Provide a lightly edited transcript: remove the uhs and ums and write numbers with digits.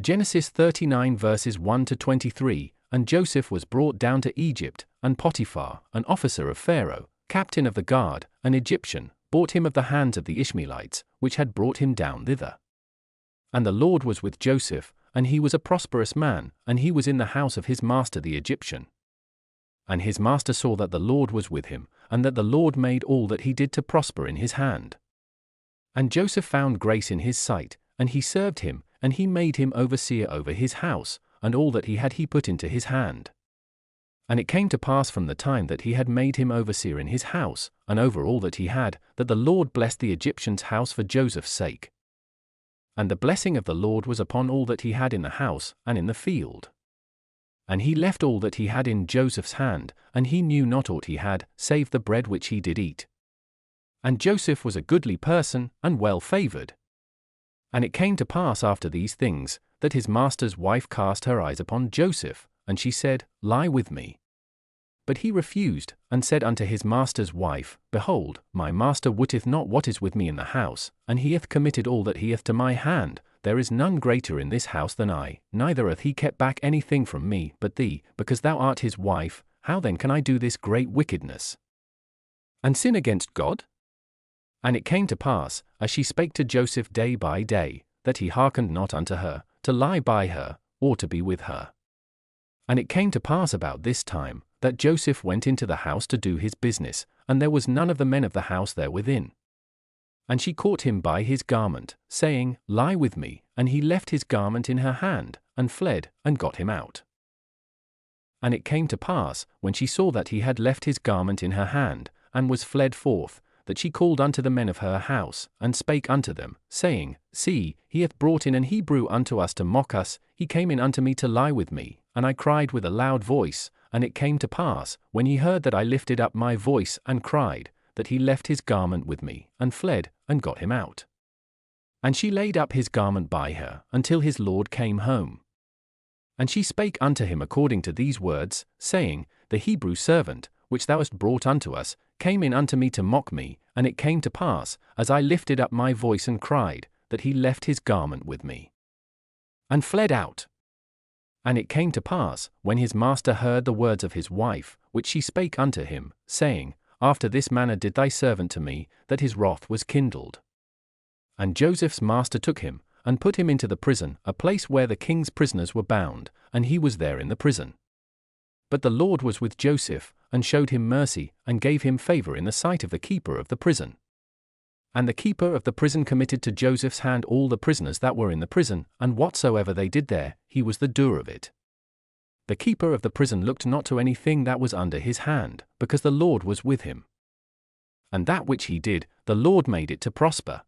Genesis 39 verses 1 to 23, and Joseph was brought down to Egypt, and Potiphar, an officer of Pharaoh, captain of the guard, an Egyptian, bought him of the hands of the Ishmaelites, which had brought him down thither. And the Lord was with Joseph, and he was a prosperous man, and he was in the house of his master the Egyptian. And his master saw that the Lord was with him, and that the Lord made all that he did to prosper in his hand. And Joseph found grace in his sight, and he served him, and he made him overseer over his house, and all that he had he put into his hand. And it came to pass from the time that he had made him overseer in his house, and over all that he had, that the Lord blessed the Egyptian's house for Joseph's sake. And the blessing of the Lord was upon all that he had in the house, and in the field. And he left all that he had in Joseph's hand, and he knew not aught he had, save the bread which he did eat. And Joseph was a goodly person, and well favored. And it came to pass after these things, that his master's wife cast her eyes upon Joseph, and she said, Lie with me. But he refused, and said unto his master's wife, Behold, my master wotteth not what is with me in the house, and he hath committed all that he hath to my hand. There is none greater in this house than I, neither hath he kept back anything from me but thee, because thou art his wife. How then can I do this great wickedness, and sin against God? And it came to pass, as she spake to Joseph day by day, that he hearkened not unto her, to lie by her, or to be with her. And it came to pass about this time, that Joseph went into the house to do his business, and there was none of the men of the house there within. And she caught him by his garment, saying, Lie with me, and he left his garment in her hand, and fled, and got him out. And it came to pass, when she saw that he had left his garment in her hand, and was fled forth, that she called unto the men of her house, and spake unto them, saying, See, he hath brought in an Hebrew unto us to mock us. He came in unto me to lie with me, and I cried with a loud voice. And it came to pass, when he heard that I lifted up my voice and cried, that he left his garment with me, and fled, and got him out. And she laid up his garment by her, until his lord came home. And she spake unto him according to these words, saying, The Hebrew servant, which thou hast brought unto us, came in unto me to mock me, and it came to pass, as I lifted up my voice and cried, that he left his garment with me, and fled out. And it came to pass, when his master heard the words of his wife, which she spake unto him, saying, After this manner did thy servant to me, that his wrath was kindled. And Joseph's master took him, and put him into the prison, a place where the king's prisoners were bound, and he was there in the prison. But the Lord was with Joseph, and showed him mercy, and gave him favor in the sight of the keeper of the prison. And the keeper of the prison committed to Joseph's hand all the prisoners that were in the prison, and whatsoever they did there, he was the doer of it. The keeper of the prison looked not to anything that was under his hand, because the Lord was with him. And that which he did, the Lord made it to prosper.